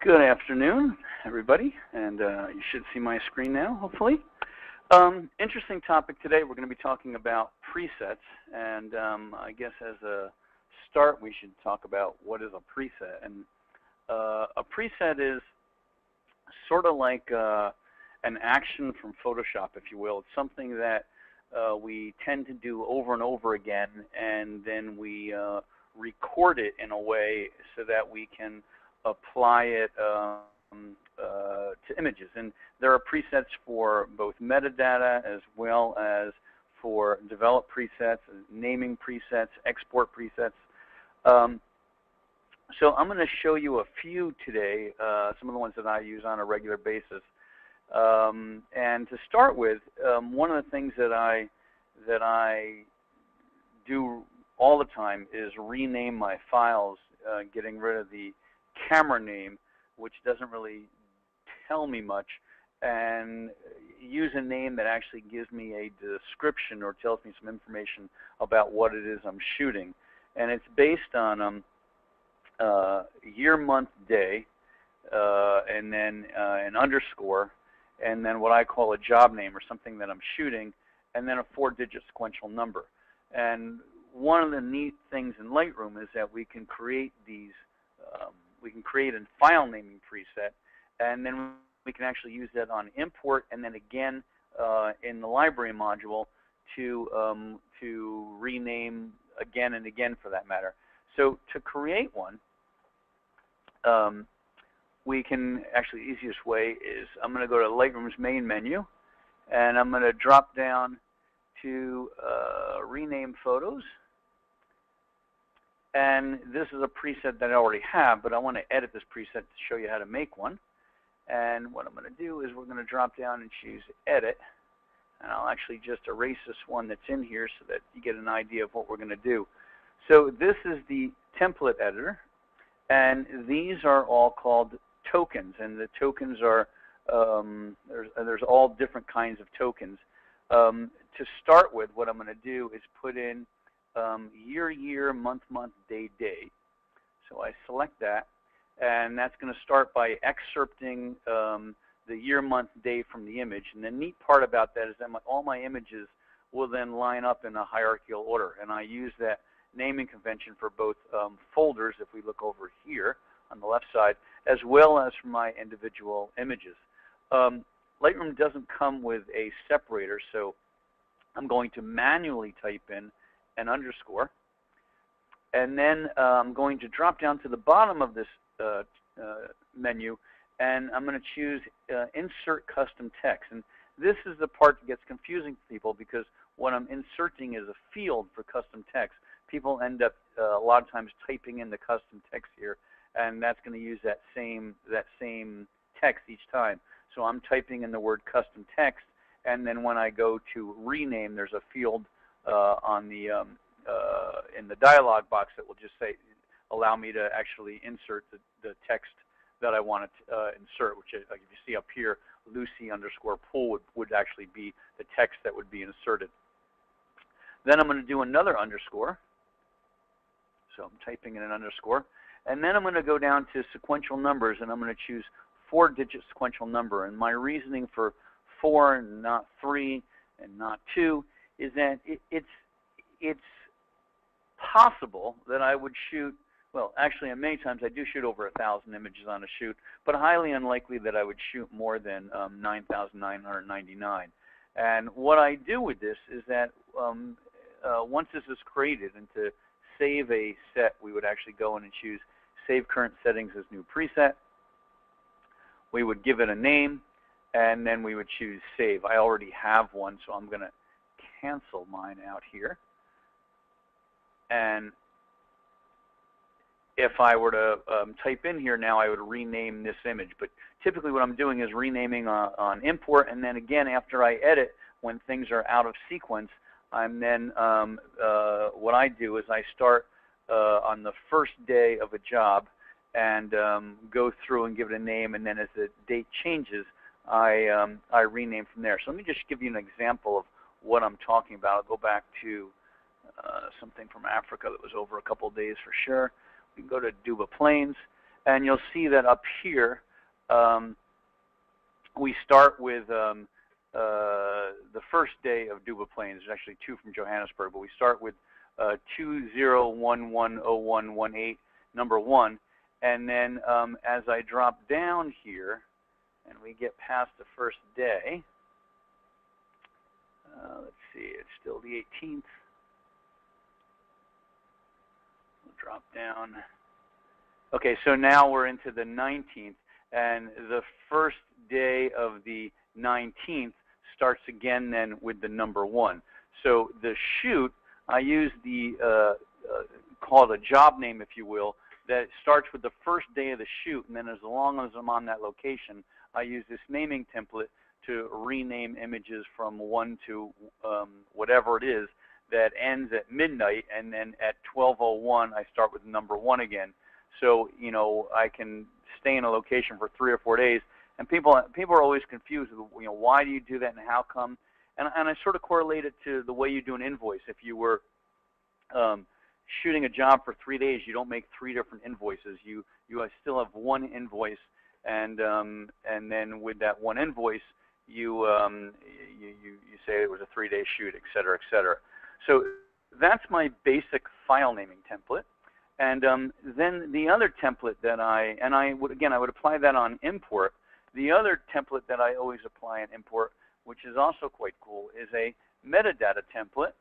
Good afternoon, everybody, and you should see my screen now, hopefully. Interesting topic today. We're going to be talking about presets, and I guess as a start, we should talk about what is a preset. And a preset is sort of like an action from Photoshop, if you will. It's something that we tend to do over and over again, and then we record it in a way so that we can apply it to images. And there are presets for both metadata as well as for develop presets, naming presets, export presets. So I'm going to show you a few today, some of the ones that I use on a regular basis. And to start with, one of the things that I do all the time is rename my files, getting rid of the camera name, which doesn't really tell me much, and use a name that actually gives me a description or tells me some information about what it is I'm shooting. And it's based on year, month, day, and then an underscore, and then what I call a job name or something that I'm shooting, and then a 4-digit sequential number. And one of the neat things in Lightroom is that we can create these we can create a file naming preset, and then we can actually use that on import, and then again in the library module to rename again and again, for that matter. So to create one, we can actually, the easiest way is I'm going to go to Lightroom's main menu, and I'm going to drop down to rename photos. And this is a preset that I already have, but I want to edit this preset to show you how to make one. And what I'm going to do is we're going to drop down and choose Edit. And I'll actually just erase this one that's in here so that you get an idea of what we're going to do. So this is the template editor, and these are all called tokens. And the tokens are, there's all different kinds of tokens. To start with, what I'm going to do is put in year, year, month, month, day, day. So I select that, and that's going to start by excerpting the year, month, day from the image. And the neat part about that is that all my images will then line up in a hierarchical order. And I use that naming convention for both folders, if we look over here on the left side, as well as for my individual images. Lightroom doesn't come with a separator, so I'm going to manually type in an underscore, and then I'm going to drop down to the bottom of this menu, and I'm going to choose Insert Custom Text. And this is the part that gets confusing to people, because what I'm inserting is a field for custom text. People end up a lot of times typing in the custom text here, and that's going to use that same text each time. So I'm typing in the word custom text, and then when I go to rename, there's a field on the in the dialog box that will just say, allow me to actually insert the text that I want to insert, which is, like if you see up here, Lucy underscore pool would actually be the text that would be inserted. Then I'm going to do another underscore. So I'm typing in an underscore. And then I'm going to go down to sequential numbers, and I'm going to choose 4-digit sequential number. And my reasoning for 4 and not 3 and not 2 is that it's possible that I would shoot, well, actually, many times I do shoot over 1,000 images on a shoot, but highly unlikely that I would shoot more than 9,999. And what I do with this is that once this is created, and to save a set, we would actually go in and choose Save Current Settings as New Preset. We would give it a name, and then we would choose Save. I already have one, so I'm going to cancel mine out here. And if I were to type in here now, I would rename this image. But typically what I'm doing is renaming on import, and then again, after I edit, when things are out of sequence, I'm then, what I do is I start on the first day of a job and go through and give it a name, and then as the date changes, I rename from there. So let me just give you an example of what I'm talking about. I'll go back to something from Africa that was over a couple of days for sure. We can go to Duba Plains, And you'll see that up here, we start with the first day of Duba Plains. There's actually 2 from Johannesburg, but we start with 20110118, number 1. And then as I drop down here, and we get past the first day, let's see, it's still the 18th. We'll drop down. Okay, so now we're into the 19th, and the first day of the 19th starts again then with the number 1. So the shoot, I use the, call it a job name, if you will, that starts with the first day of the shoot, and then as long as I'm on that location, I use this naming template to rename images from 1 to whatever it is that ends at midnight, and then at 12:01 I start with number 1 again. So, you know, I can stay in a location for 3 or 4 days, and people are always confused with, you know, why do you do that and how come? And I sort of correlate it to the way you do an invoice. If you were shooting a job for 3 days, you don't make 3 different invoices. You still have 1 invoice, and then with that 1 invoice, you say it was a 3-day shoot, et cetera, et cetera. So that's my basic file naming template. And then the other template that I would apply that on import. The other template that I always apply on import, which is also quite cool, is a metadata template.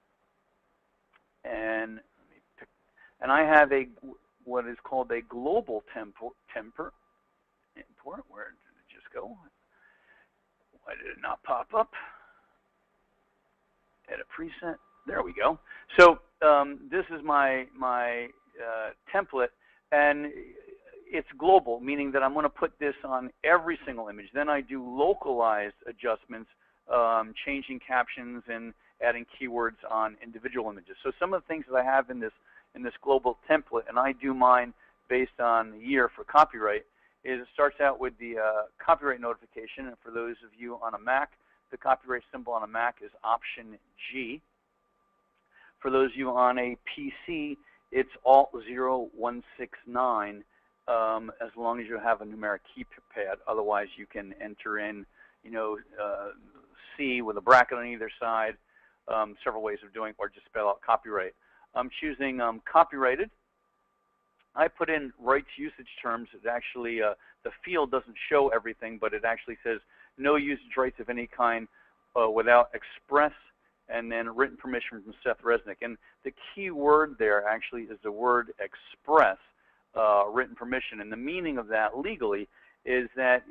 And I have what is called a global import. Where did it just go? Why did it not pop up? Edit preset. There we go. So this is my template, and it's global, meaning that I'm going to put this on every single image. Then I do localized adjustments, changing captions and adding keywords on individual images. So some of the things that I have in this global template, and I do mine based on the year for copyright, is it starts out with the copyright notification. And for those of you on a Mac, the copyright symbol on a Mac is Option G. For those of you on a PC, it's Alt 0169, as long as you have a numeric keypad. Otherwise, you can enter in, you know, C with a bracket on either side. Several ways of doing it, or just spell out copyright. I'm choosing copyrighted. I put in rights usage terms. It actually, the field doesn't show everything, but it actually says no usage rights of any kind without express and then written permission from Seth Resnick. And the key word there actually is the word express, written permission. And the meaning of that legally is that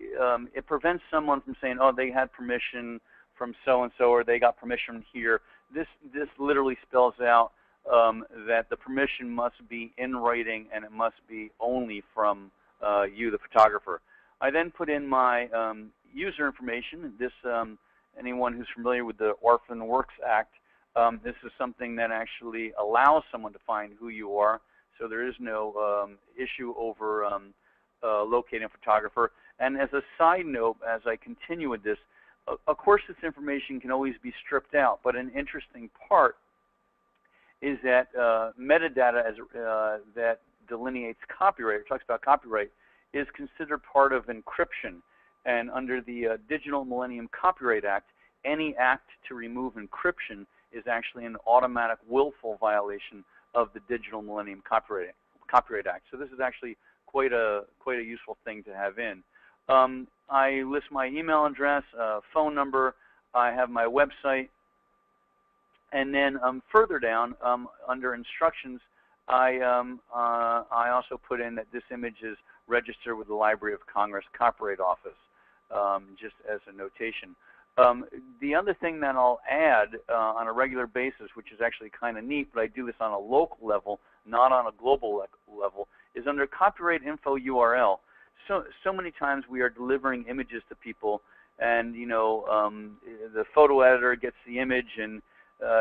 it prevents someone from saying, oh, they had permission from so-and-so, or they got permission here. This literally spells out that the permission must be in writing, and it must be only from you, the photographer. I then put in my user information. This, anyone who's familiar with the Orphan Works Act, this is something that actually allows someone to find who you are, so there is no issue over locating a photographer. And as a side note, as I continue with this, of course this information can always be stripped out, but an interesting part is that metadata that delineates copyright, or talks about copyright, is considered part of encryption. And under the Digital Millennium Copyright Act, any act to remove encryption is actually an automatic willful violation of the Digital Millennium Copyright Act. So this is actually quite a useful thing to have in. I list my email address, phone number. I have my website. And then further down, under instructions, I also put in that this image is registered with the Library of Congress Copyright Office, just as a notation. The other thing that I'll add on a regular basis, which is actually kind of neat, but I do this on a local level, not on a global level, is under copyright info URL. So many times we are delivering images to people, and you know, the photo editor gets the image, and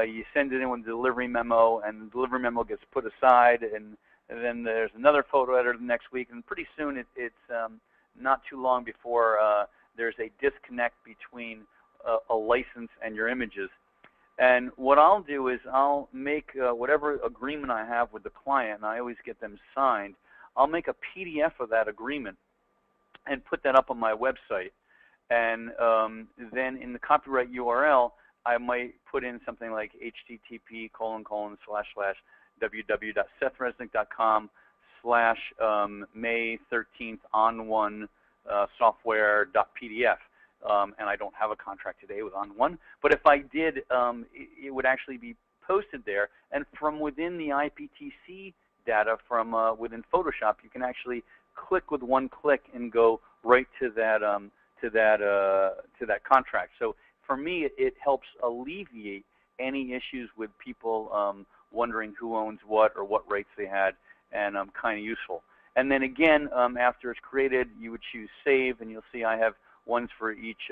you send it in with the delivery memo, and the delivery memo gets put aside, and then there's another photo editor the next week, and pretty soon it's not too long before there's a disconnect between a license and your images. And what I'll do is I'll make whatever agreement I have with the client, and I always get them signed. I'll make a PDF of that agreement and put that up on my website. And then in the copyright URL, I might put in something like http://www.sethresnick.com/May 13th on1 software.pdf. And I don't have a contract today with On1, but if I did, it would actually be posted there. And from within the IPTC data from within Photoshop, you can actually click with one click and go right to that contract. So for me, it helps alleviate any issues with people wondering who owns what or what rights they had, and kind of useful. And then again, after it's created, you would choose Save, and you'll see I have ones for each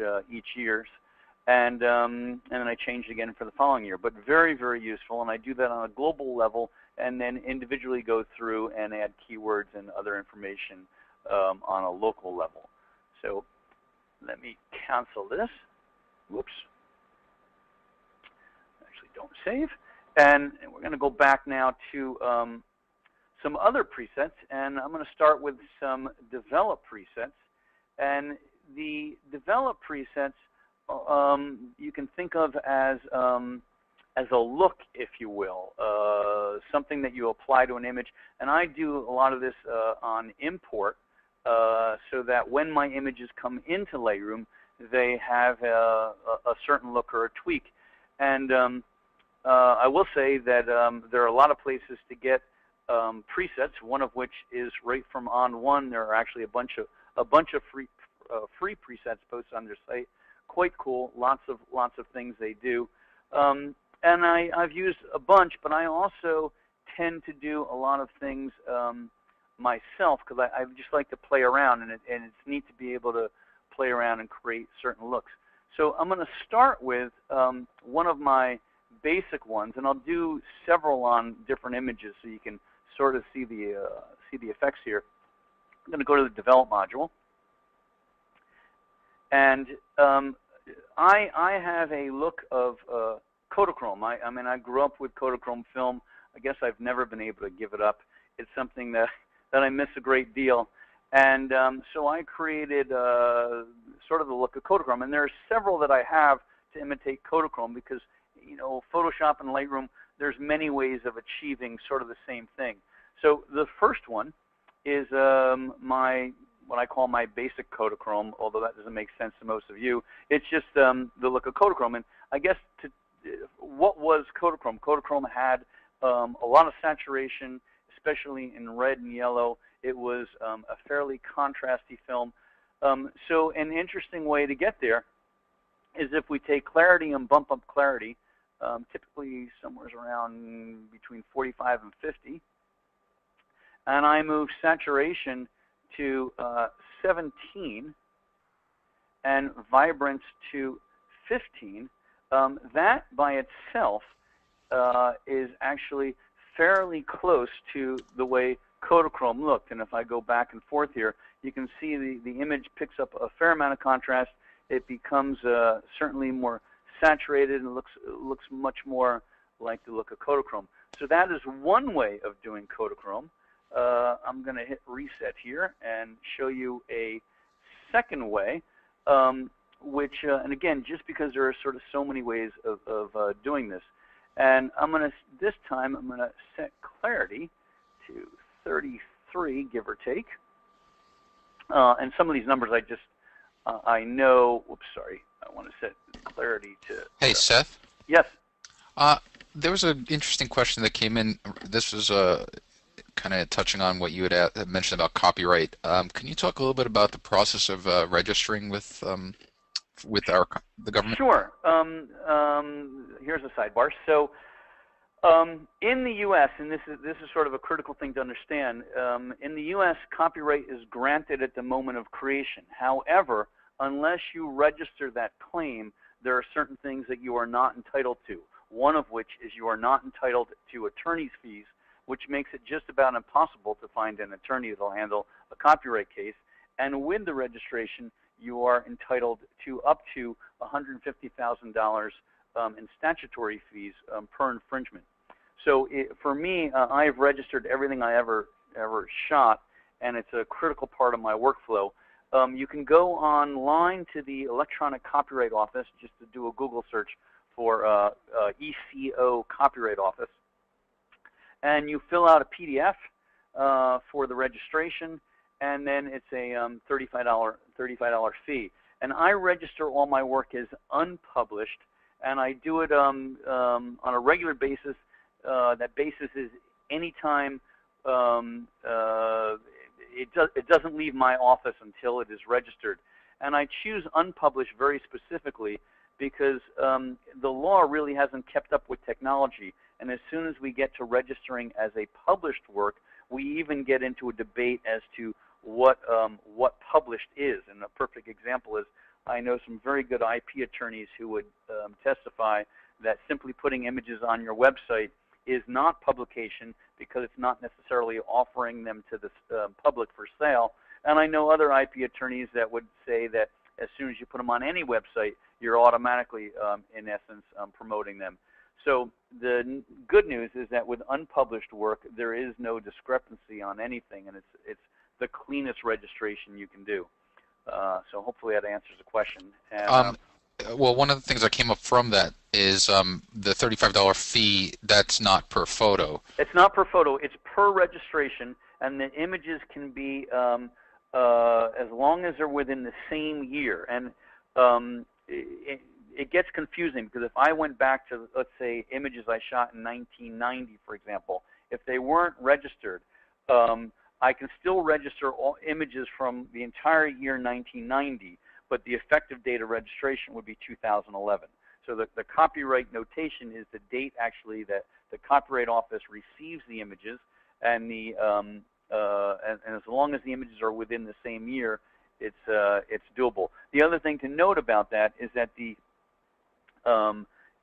years, and then I change it again for the following year. But very, very useful, and I do that on a global level, and then individually go through and add keywords and other information on a local level. So let me cancel this. Whoops. Actually, don't save. And we're going to go back now to some other presets, and I'm going to start with some develop presets. And the develop presets you can think of as a look, if you will, something that you apply to an image. And I do a lot of this on import, so that when my images come into Lightroom, they have a certain look or a tweak. And I will say that there are a lot of places to get presets, one of which is right from On1. There are actually a bunch of free presets posted on their site. Quite cool. Lots of things they do. And I've used a bunch, but I also tend to do a lot of things myself, because I just like to play around, and it's neat to be able to play around and create certain looks. So I'm going to start with one of my basic ones, and I'll do several on different images so you can sort of see the effects here. I'm going to go to the Develop module, and I have a look of Kodachrome. I mean, I grew up with Kodachrome film. I guess I've never been able to give it up. It's something that I miss a great deal. And so I created sort of the look of Kodachrome. And there are several that I have to imitate Kodachrome, because, you know, Photoshop and Lightroom, there's many ways of achieving sort of the same thing. So the first one is what I call my basic Kodachrome, although that doesn't make sense to most of you. It's just the look of Kodachrome. And I guess what was Kodachrome? Kodachrome had a lot of saturation, especially in red and yellow. It was a fairly contrasty film. So an interesting way to get there is if we take clarity and bump up clarity, typically somewhere around between 45 and 50, and I move saturation to 17 and vibrance to 15, that by itself is actually fairly close to the way Kodachrome looked. And if I go back and forth here, you can see the image picks up a fair amount of contrast. It becomes certainly more saturated, and looks much more like the look of Kodachrome. So that is one way of doing Kodachrome. I'm going to hit reset here and show you a second way, which, and again, just because there are sort of so many ways of doing this. And this time I'm going to set clarity to 33, give or take. And some of these numbers I know, whoops, sorry, I want to set clarity to... Hey, Seth? Yes? There was an interesting question that came in. This was kind of touching on what you had mentioned about copyright. Can you talk a little bit about the process of registering with the government? Sure. Here's a sidebar. So in the U.S., and this is sort of a critical thing to understand, in the U.S., copyright is granted at the moment of creation. However, unless you register that claim, there are certain things that you are not entitled to, one of which is you are not entitled to attorney's fees, which makes it just about impossible to find an attorney that will handle a copyright case. And with the registration, you are entitled to up to $150,000 in statutory fees per infringement. So for me, I've registered everything I ever shot, and it's a critical part of my workflow. You can go online to the Electronic Copyright Office, just to do a Google search for ECO Copyright Office, and you fill out a PDF for the registration, and then it's a $35 fee. And I register all my work as unpublished, and I do it on a regular basis. That basis is anytime it doesn't leave my office until it is registered. And I choose unpublished very specifically because the law really hasn't kept up with technology. And as soon as we get to registering as a published work, we even get into a debate as to what published is. And a perfect example is I know some very good IP attorneys who would testify that simply putting images on your website is not publication because it's not necessarily offering them to the public for sale. And I know other IP attorneys that would say that as soon as you put them on any website, you're automatically, in essence, promoting them. So the good news is that with unpublished work, there is no discrepancy on anything, and it's the cleanest registration you can do. So hopefully that answers the question. And, well, one of the things that came up from that is the $35 fee. That's not per photo. It's not per photo. It's per registration, and the images can be as long as they're within the same year. And it gets confusing because if I went back to, let's say, images I shot in 1990, for example, if they weren't registered, I can still register all images from the entire year 1990, but the effective date of registration would be 2011. So the copyright notation is the date actually that the Copyright Office receives the images, and and as long as the images are within the same year, it's doable. The other thing to note about that is that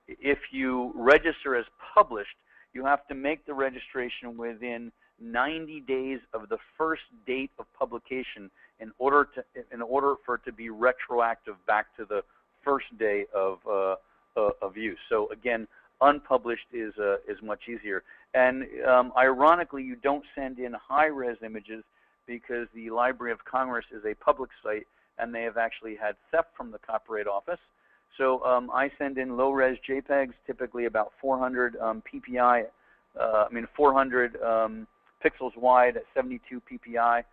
if you register as published, you have to make the registration within 90 days of the first date of publication in order for it to be retroactive back to the first day of use. So again, unpublished is much easier. And ironically, you don't send in high-res images because the Library of Congress is a public site, and they have actually had theft from the Copyright Office. So I send in low-res JPEGs, typically about 400 PPI. 400 pixels wide at 72 PPI.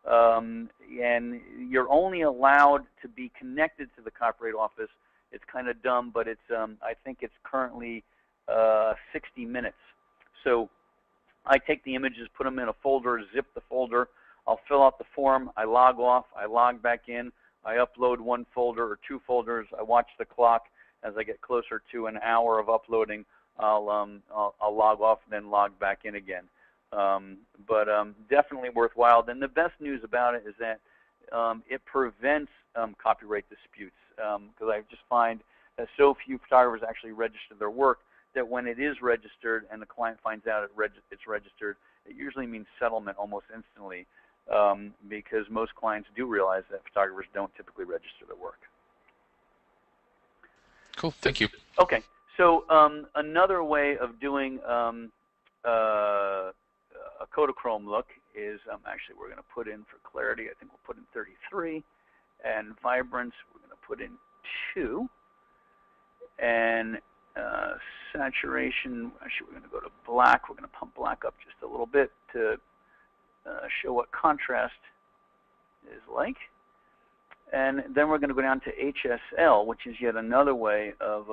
And you're only allowed to be connected to the Copyright Office. It's kind of dumb, but it's I think it's currently 60 minutes. So I take the images, put them in a folder, zip the folder. I'll fill out the form. I log off. I log back in. I upload one folder or two folders. I watch the clock. As I get closer to an hour of uploading, I'll log off and then log back in again. But definitely worthwhile. Then the best news about it is that it prevents copyright disputes, because I just find that so few photographers actually register their work that when it is registered and the client finds out it's registered, it usually means settlement almost instantly, because most clients do realize that photographers don't typically register their work. Cool, thank you. Okay, so another way of doing a Kodachrome look is, actually we're going to put in, for clarity, I think we'll put in 33, and vibrance we're going to put in 2, and saturation, actually we're going to go to black. We're going to pump black up just a little bit to show what contrast is like. And then we're going to go down to HSL, which is yet another way of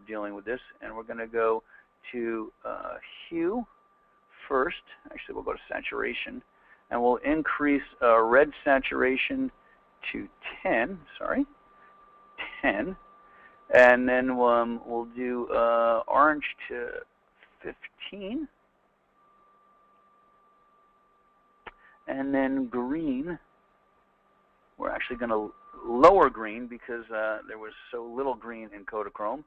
dealing with this. And we're going to go to hue first. Actually, we'll go to saturation. And we'll increase red saturation to 10. Sorry, 10. And then we'll do orange to 15. And then green, we're actually going to lower green because there was so little green in Kodachrome.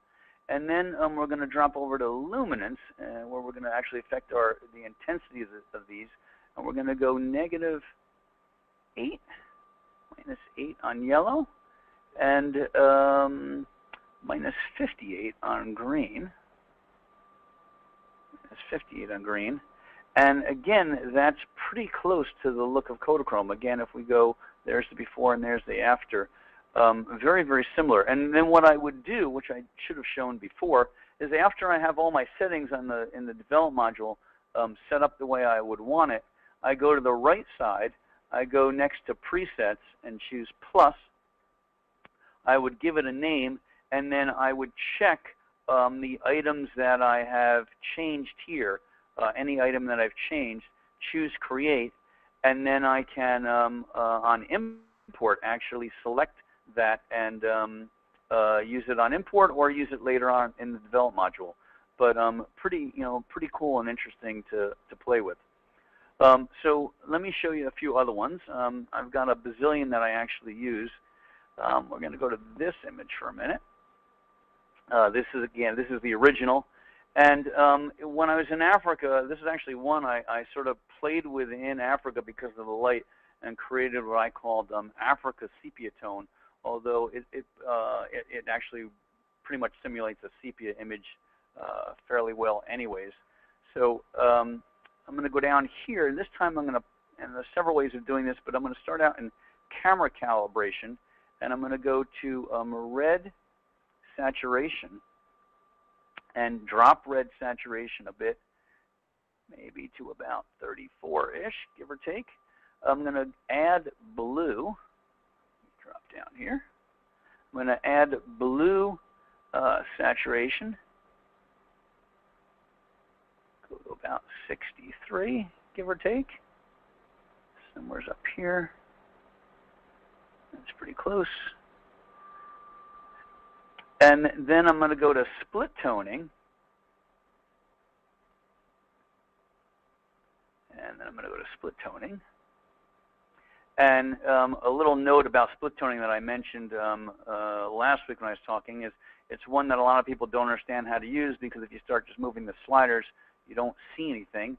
And then we're going to drop over to luminance, where we're going to actually affect the intensity of these. And we're going to go -8, -8 on yellow, and -58 on green. That's 58 on green. And again, that's pretty close to the look of Kodachrome. Again, if we go, there's the before and there's the after. Very, very similar. And then what I would do, which I should have shown before, is after I have all my settings on in the develop module set up the way I would want it, I go to the right side, I go next to presets and choose plus. I would give it a name, and then I would check the items that I have changed here. Any item that I've changed, choose create, and then I can, on import, actually select that and use it on import or use it later on in the develop module. But pretty cool and interesting to play with. So let me show you a few other ones. I've got a bazillion that I actually use. We're going to go to this image for a minute. This is the original. And when I was in Africa, this is actually one I sort of played with in Africa because of the light and created what I called Africa sepia tone, although it actually pretty much simulates a sepia image fairly well anyways. So I'm going to go down here. This time I'm going to, and there's several ways of doing this, but I'm going to start out in camera calibration, and I'm going to go to red saturation and drop red saturation a bit, maybe to about 34-ish, give or take. I'm going to add blue. Drop down here. I'm going to add blue saturation. Go to about 63, give or take. Somewhere's up here. That's pretty close. And then I'm going to go to split toning. And then I'm going to go to split toning. And a little note about split toning that I mentioned last week when I was talking is it's one that a lot of people don't understand how to use, because if you start just moving the sliders, you don't see anything.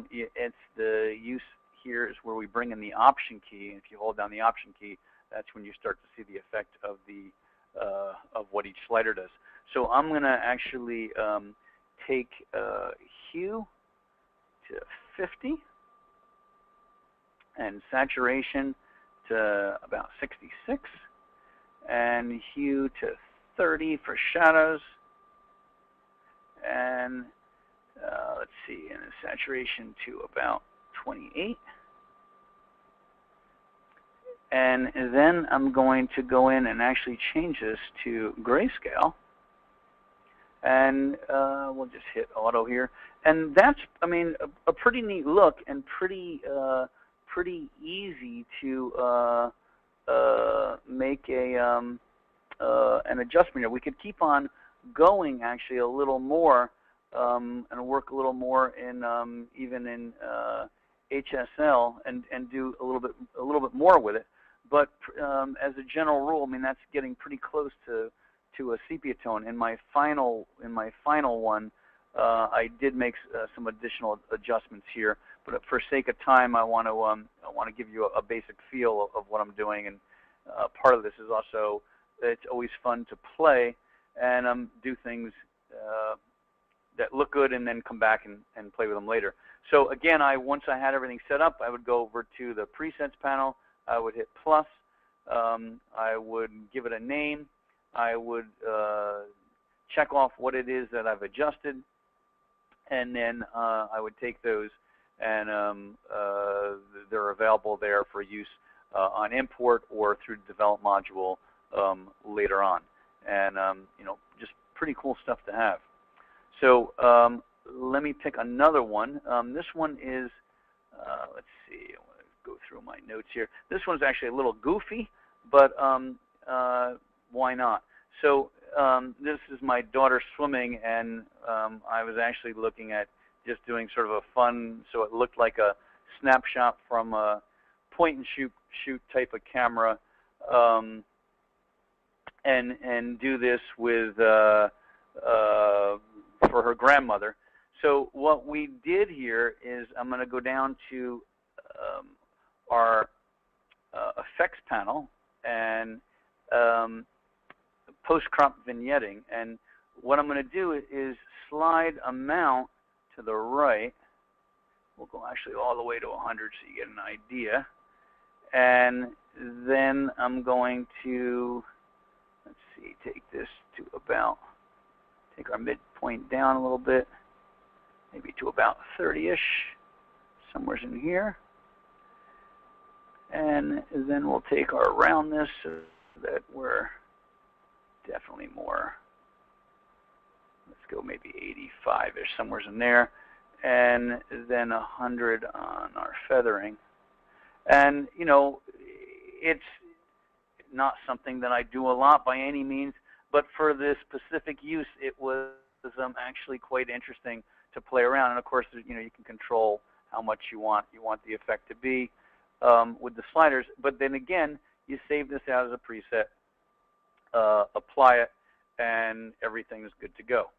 It's the use here is where we bring in the option key. And if you hold down the option key, that's when you start to see the effect of the of what each slider does. So I'm going to actually take hue to 50 and saturation to about 66 and hue to 30 for shadows, and let's see, and saturation to about 28. And then I'm going to go in and actually change this to grayscale. And we'll just hit auto here. And that's, I mean, a pretty neat look and pretty easy to make an adjustment here. We could keep on going actually a little more and work a little more in even in HSL and do a little bit more with it. But as a general rule, I mean, that's getting pretty close to a sepia tone. In my final one, I did make some additional adjustments here. But for sake of time, I want to give you a basic feel of what I'm doing. And part of this is also it's always fun to play and do things that look good, and then come back and play with them later. So again, once I had everything set up, I would go over to the presets panel. I would hit plus. I would give it a name. I would check off what it is that I've adjusted, and then I would take those, and they're available there for use on import or through the develop module later on. And just pretty cool stuff to have. So let me pick another one. This one is, let's see, I want to go through my notes here. This one's actually a little goofy, but why not? So this is my daughter swimming, and I was actually looking at just doing sort of a fun, so it looked like a snapshot from a point and shoot type of camera, and do this with for her grandmother. So what we did here is I'm going to go down to our effects panel and post-crop vignetting. And what I'm going to do is slide a mount to the right We'll go actually all the way to 100 so you get an idea. And then I'm going to, let's see, take this to about, take our midpoint down a little bit, maybe to about 30-ish, somewhere in here. And then we'll take our roundness so that we're definitely more, let's go maybe 85-ish, somewhere in there. And then 100 on our feathering. And, you know, it's not something that I do a lot by any means, but for this specific use, it was actually quite interesting to play around. And of course, you know, you can control how much you want the effect to be with the sliders. But then again, you save this out as a preset, apply it, and everything is good to go.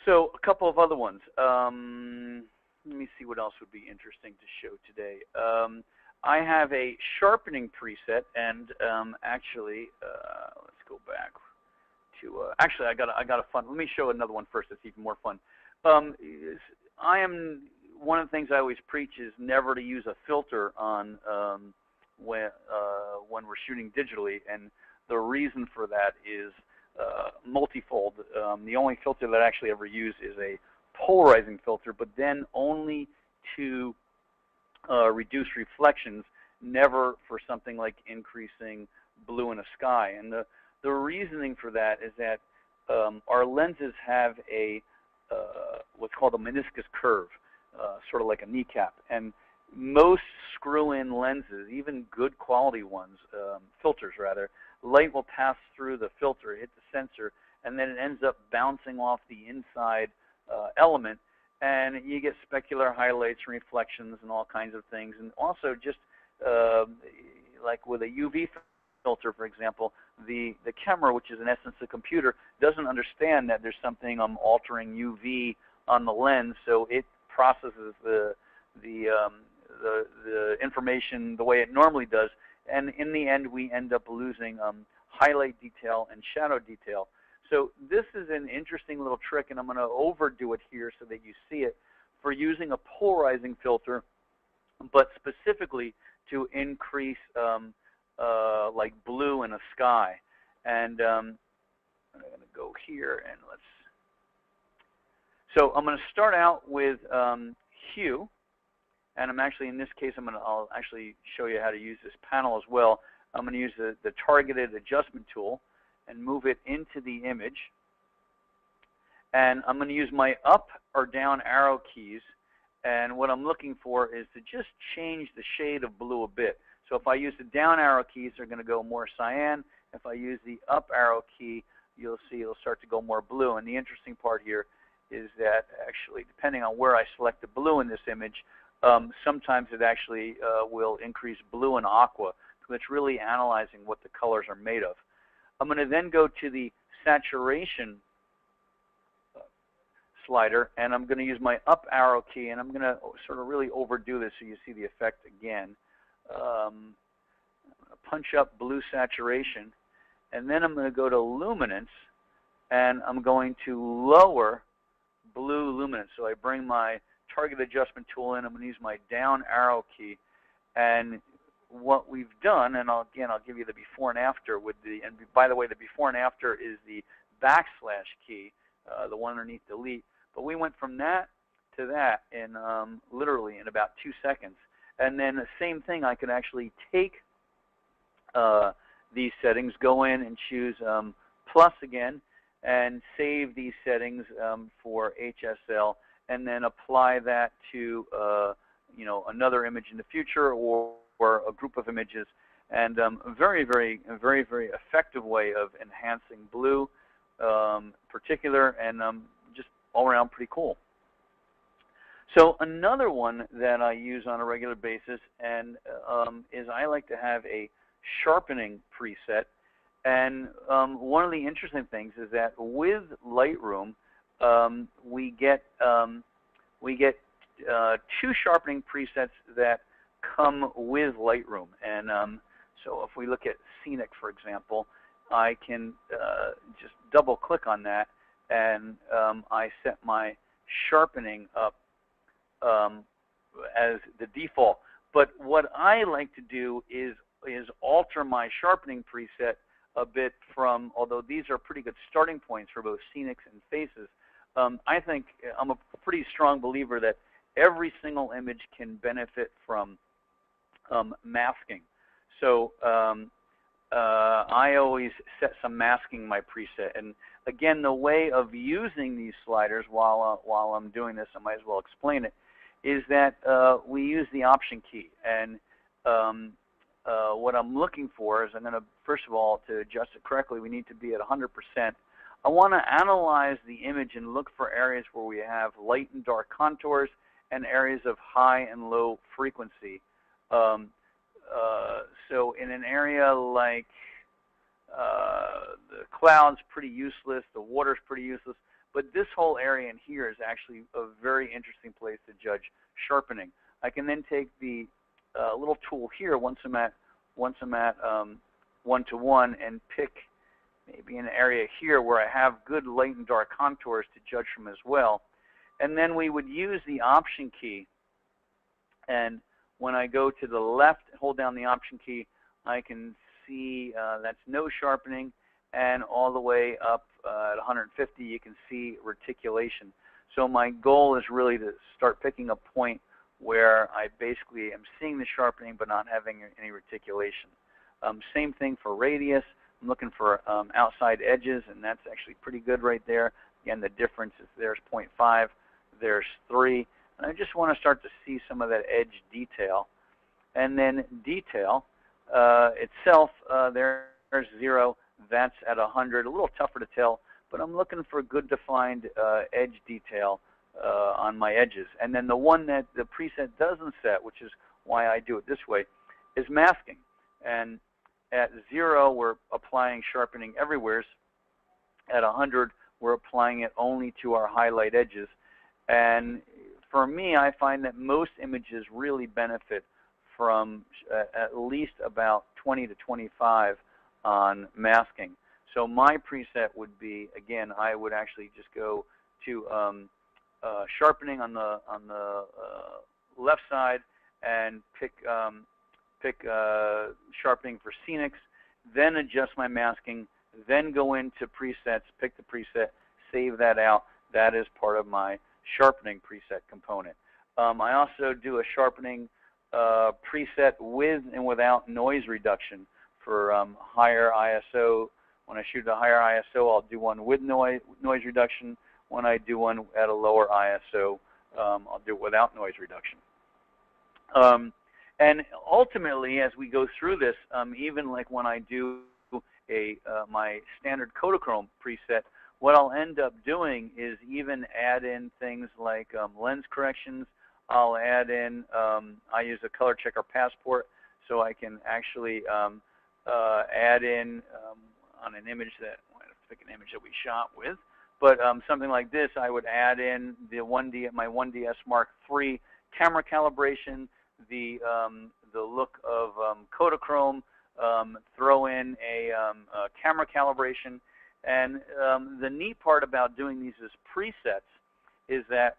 So a couple of other ones. Let me see what else would be interesting to show today. I have a sharpening preset, and actually, let's go back to. Actually, I got a fun. Let me show another one first. It's even more fun. I am one of the things I always preach is never to use a filter on when we're shooting digitally, and the reason for that is multifold. The only filter that I actually ever use is a polarizing filter, but then only to reduce reflections, never for something like increasing blue in a sky. And the reasoning for that is that our lenses have a what's called a meniscus curve, sort of like a kneecap. And most screw-in lenses, even good quality ones, filters rather, light will pass through the filter, hit the sensor, and then it ends up bouncing off the inside element, and you get specular highlights and reflections and all kinds of things. And also just like with a UV filter, for example, the camera, which is in essence a computer, doesn't understand that there's something altering UV on the lens, so it processes the information the way it normally does, and in the end we end up losing highlight detail and shadow detail. So this is an interesting little trick, and I'm going to overdo it here so that you see it, for using a polarizing filter, but specifically to increase like blue in a sky. And I'm going to go here and let's. So I'm going to start out with hue, and I'm actually, in this case, I'll actually show you how to use this panel as well. I'm going to use the targeted adjustment tool and move it into the image. And I'm going to use my up or down arrow keys, and what I'm looking for is to just change the shade of blue a bit. So if I use the down arrow keys, they're going to go more cyan. If I use the up arrow key, you'll see it'll start to go more blue. And the interesting part here is that actually, depending on where I select the blue in this image, sometimes it actually will increase blue and aqua, because it's really analyzing what the colors are made of. I'm going to then go to the saturation slider, and I'm going to use my up arrow key, and I'm going to sort of really overdo this so you see the effect again. I'm going to punch up blue saturation, and then I'm going to go to luminance, and I'm going to lower blue luminance. So I bring my target adjustment tool in. I'm going to use my down arrow key, and what we've done, and I'll give you the before and after with and by the way, the before and after is the backslash key, the one underneath delete. But we went from that to that in literally in about 2 seconds. And then the same thing, I could actually take these settings, go in and choose plus again, and save these settings for HSL, and then apply that to you know, another image in the future or a group of images. And a very, very effective way of enhancing blue, particular, and just all around pretty cool. So another one that I use on a regular basis and is I like to have a sharpening preset. And one of the interesting things is that with Lightroom, we get 2 sharpening presets that come with Lightroom. And so if we look at Scenic, for example, I can just double click on that, and I set my sharpening up as the default. But what I like to do is alter my sharpening preset a bit from, although these are pretty good starting points for both scenics and faces. I think I'm a pretty strong believer that every single image can benefit from masking. So I always set some masking in my preset. And again, the way of using these sliders while I'm doing this, I might as well explain it, is that we use the Option key. And what I'm looking for is, I'm going to, first of all, to adjust it correctly, we need to be at 100%. I want to analyze the image and look for areas where we have light and dark contours and areas of high and low frequency. So in an area like the clouds, pretty useless, the water's pretty useless, but this whole area in here is actually a very interesting place to judge sharpening. I can then take the little tool here once I'm at 1:1 and pick maybe an area here where I have good light and dark contours to judge from as well. And then we would use the Option key, and when I go to the left, hold down the Option key, I can see that's no sharpening, and all the way up at 150 you can see reticulation. So my goal is really to start picking a point where I basically am seeing the sharpening but not having any reticulation. Same thing for radius. I'm looking for outside edges, and that's actually pretty good right there. Again, the difference is there's 0.5, there's 3. And I just want to start to see some of that edge detail. And then detail itself, there's 0, that's at 100. A little tougher to tell, but I'm looking for good defined edge detail on my edges. And then the one that the preset doesn't set, which is why I do it this way, is masking. And at 0, we're applying sharpening everywhere. At 100, we're applying it only to our highlight edges. And for me, I find that most images really benefit from at least about 20 to 25 on masking. So my preset would be, again, I would actually just go to sharpening on the left side and pick sharpening for scenics, then adjust my masking, then go into presets, pick the preset, save that out. That is part of my sharpening preset component. I also do a sharpening preset with and without noise reduction for higher ISO. When I shoot a higher ISO, I'll do one with noise reduction. When I do one at a lower ISO, I'll do it without noise reduction. And ultimately, as we go through this, even like when I do my standard Kodachrome preset, what I'll end up doing is even add in things like lens corrections. I'll add in, I use a color checker passport, so I can actually add in on an image that, I have to pick an image that we shot with, but something like this, I would add in the my 1DS Mark III camera calibration, the look of Kodachrome, throw in a camera calibration. And the neat part about doing these as presets is that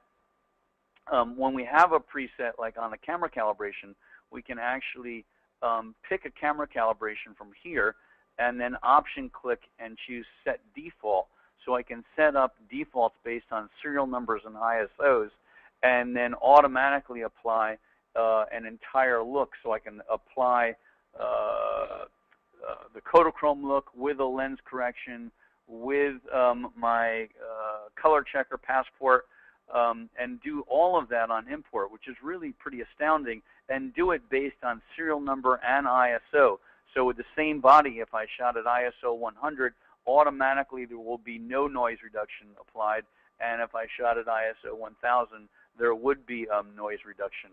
when we have a preset like on a camera calibration, we can actually pick a camera calibration from here and then option click and choose set default. So I can set up defaults based on serial numbers and ISOs and then automatically apply an entire look. So I can apply the Kodachrome look with a lens correction, with my color checker passport, and do all of that on import, which is really pretty astounding, and do it based on serial number and ISO. So with the same body, if I shot at ISO 100, automatically there will be no noise reduction applied, and if I shot at ISO 1000, there would be noise reduction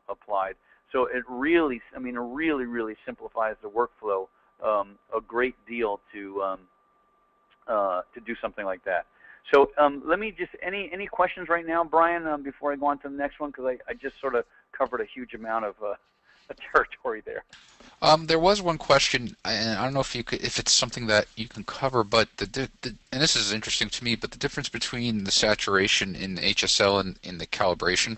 applied. So it really, I mean, it really simplifies the workflow a great deal to do something like that. So let me just, any questions right now, Brian, before I go on to the next one? Because I just sort of covered a huge amount of territory there. There was one question, and I don't know if you could, if it's something that you can cover, but and this is interesting to me, but the difference between the saturation in HSL and in the calibration.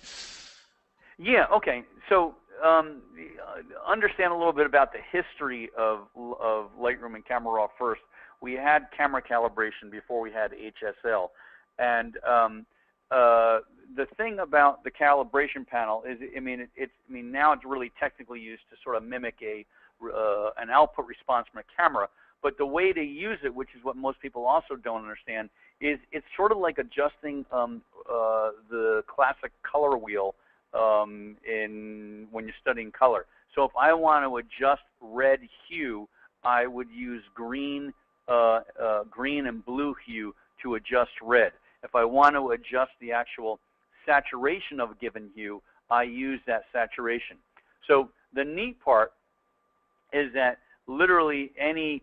Yeah, okay. So understand a little bit about the history of Lightroom and Camera Raw first. We had camera calibration before we had HSL. And the thing about the calibration panel is, I mean, now it's really technically used to sort of mimic an output response from a camera. But the way to use it, which is what most people also don't understand, is it's sort of like adjusting the classic color wheel when you're studying color. So if I want to adjust red hue, I would use green and blue hue to adjust red. If I want to adjust the actual saturation of a given hue, I use that saturation. So the neat part is that literally any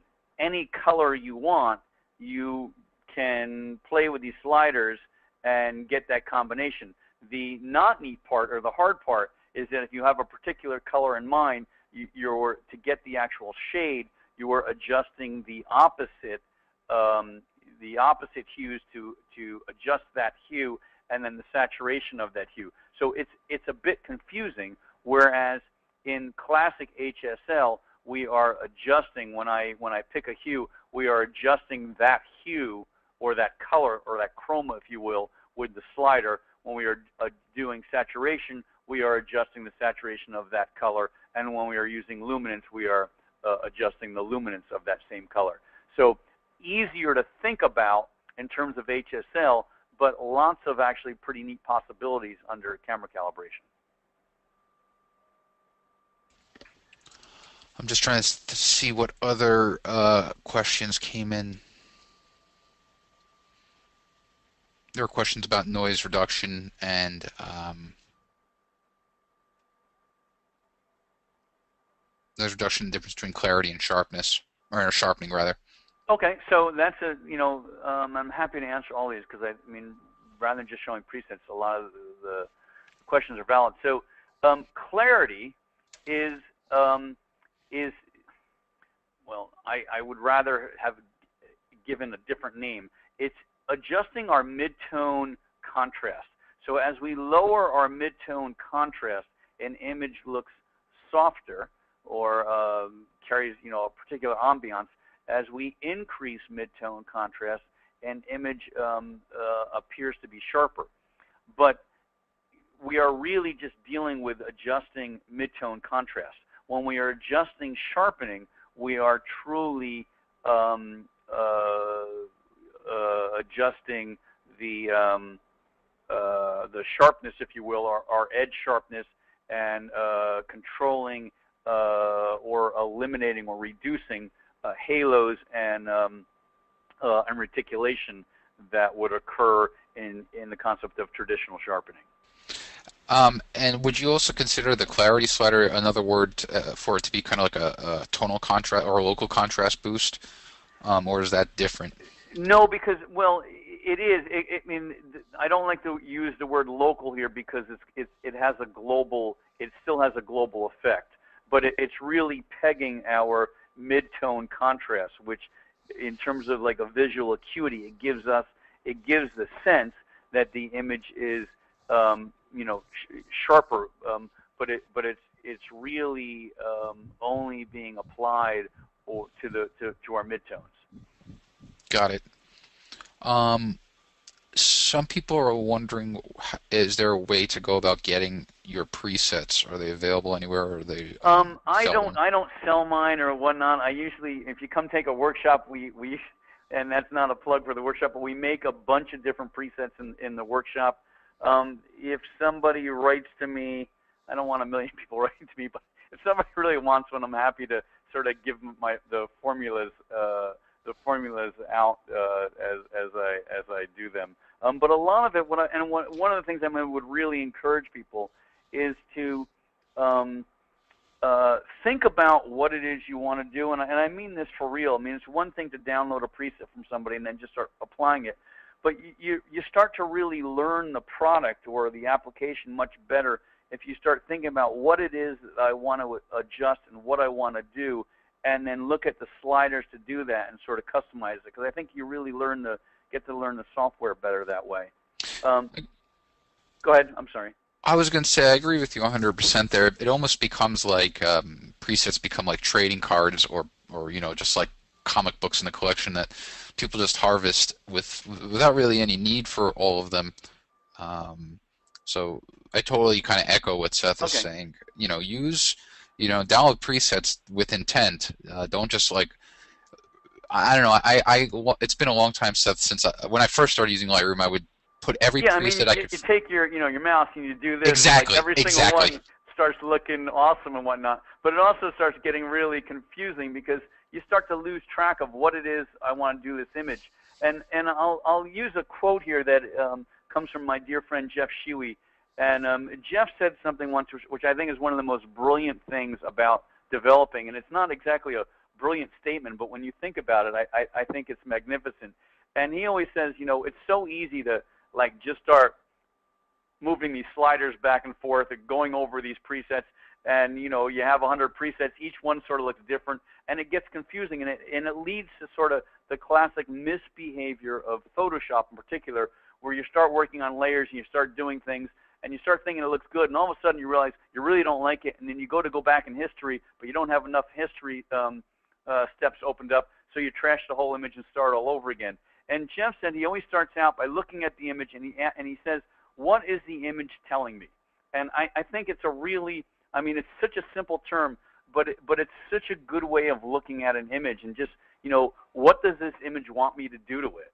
color you want, you can play with these sliders and get that combination. The not neat part, or the hard part, is that if you have a particular color in mind, to get the actual shade, you are adjusting the opposite hues to adjust that hue, and then the saturation of that hue. So it's a bit confusing. Whereas in classic HSL, we are adjusting, when I pick a hue, we are adjusting that hue or that color or that chroma, if you will, with the slider. When we are doing saturation, we are adjusting the saturation of that color. And when we are using luminance, we are adjusting the luminance of that same color. So easier to think about in terms of HSL, but lots of actually pretty neat possibilities under camera calibration. I'm just trying to see what other questions came in. There were questions about noise reduction and noise reduction, the difference between clarity and sharpness, or sharpening rather. Okay, so that's I'm happy to answer all these, because I mean, rather than just showing presets, a lot of the questions are valid. So clarity is well, I would rather have given a different name. It's adjusting our midtone contrast. So as we lower our midtone contrast, an image looks softer, or carries a particular ambiance. As we increase midtone contrast, an image appears to be sharper. But we are really just dealing with adjusting midtone contrast. When we are adjusting sharpening, we are truly adjusting the sharpness, if you will, our edge sharpness, and controlling or eliminating or reducing halos and reticulation that would occur in the concept of traditional sharpening. And would you also consider the clarity slider another word for it to be kind of like a tonal contrast or a local contrast boost, or is that different? No, because, well, it is. I mean, I don't like to use the word local here, because it has a global. It still has a global effect, but it's really pegging our mid-tone contrast, which, in terms of like a visual acuity, it gives the sense that the image is sharper, but it's really only being applied to our midtones. Got it. Some people are wondering, is there a way to go about getting your presets? Are they available anywhere, or are they I don't sell mine or whatnot. I usually, if you come take a workshop, we and that's not a plug for the workshop, but we make a bunch of different presets in the workshop. If somebody writes to me, I don't want a million people writing to me, but if somebody really wants one, I'm happy to sort of give them the formulas out as I do them. But a lot of it, one of the things I would really encourage people is to think about what it is you want to do, and I mean this for real. I mean, it's one thing to download a preset from somebody and then just start applying it, but you start to really learn the product or the application much better if you start thinking about what it is that I want to adjust and what I want to do, and then look at the sliders to do that and sort of customize it. Because I think you really get to learn the software better that way. Go ahead. I'm sorry. I was going to say I agree with you 100% there. It almost becomes like presets become like trading cards or just like comic books in the collection that people just harvest without really any need for all of them. Um, so I totally kind of echo what Seth is Okay. saying. Download presets with intent. Don't just like I don't know. It's been a long time, Seth, since when I first started using Lightroom, I would put every Yeah, I mean, preset I you, could. you take your mouse and you do this, and like Exactly, every single exactly. one starts looking awesome and whatnot. But it also starts getting really confusing because you start to lose track of what it is I want to do this image. And I'll use a quote here that comes from my dear friend Jeff Shuey. And Jeff said something once, which I think is one of the most brilliant things about developing. And it's not exactly a brilliant statement, but when you think about it, I think it's magnificent. And he always says, it's so easy to like just start moving these sliders back and forth and going over these presets, and you have 100 presets, each one sort of looks different, and it gets confusing, and it leads to sort of the classic misbehavior of Photoshop in particular, where you start working on layers and you start doing things and you start thinking it looks good, and all of a sudden you realize you really don't like it, and then you go back in history, but you don't have enough history steps opened up, so you trash the whole image and start all over again. And Jeff said he always starts out by looking at the image, and he says, what is the image telling me? And I think it's a really, I mean, it's such a simple term, but it's such a good way of looking at an image, and just, what does this image want me to do to it?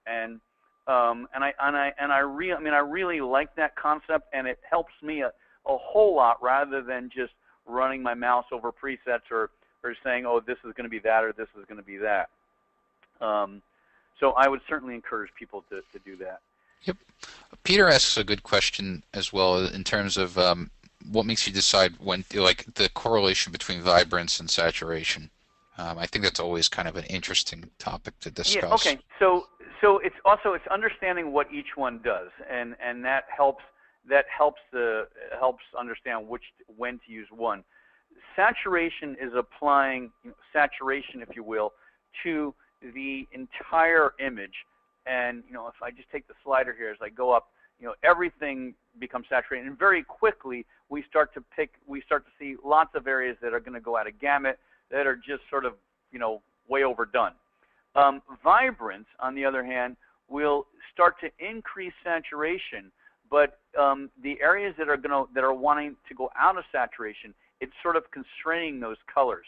I really like that concept, and it helps me a whole lot rather than just running my mouse over presets or saying, oh, this is going to be that or this is going to be that. So I would certainly encourage people to do that. Yep. Peter asks a good question as well in terms of what makes you decide when, like the correlation between vibrance and saturation. I think that's always kind of an interesting topic to Yeah. discuss. Okay. So it's understanding what each one does, and that helps helps understand when to use one. Saturation is applying saturation, if you will, to the entire image. And if I just take the slider here as I go up, everything becomes saturated, and very quickly we start to see lots of areas that are going to go out of gamut, that are just sort of way overdone. Vibrance, on the other hand, will start to increase saturation, but the areas that are wanting to go out of saturation, it's sort of constraining those colors.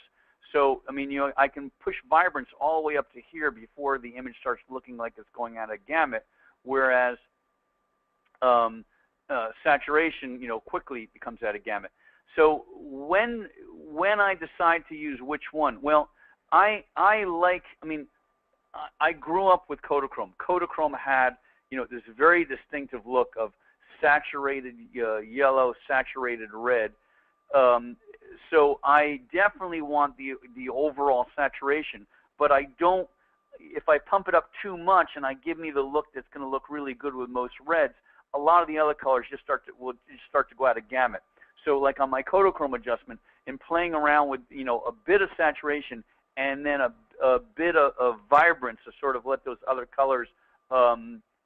So, I mean, I can push vibrance all the way up to here before the image starts looking like it's going out of gamut, whereas saturation, quickly becomes out of gamut. So when I decide to use which one, well, I grew up with Kodachrome. Kodachrome had, this very distinctive look of saturated yellow, saturated red. So I definitely want the overall saturation, but I don't. If I pump it up too much and I give me the look that's going to look really good with most reds, a lot of the other colors will start to go out of gamut. So like on my Kodachrome adjustment, in playing around with a bit of saturation and then a bit of vibrance to sort of let those other colors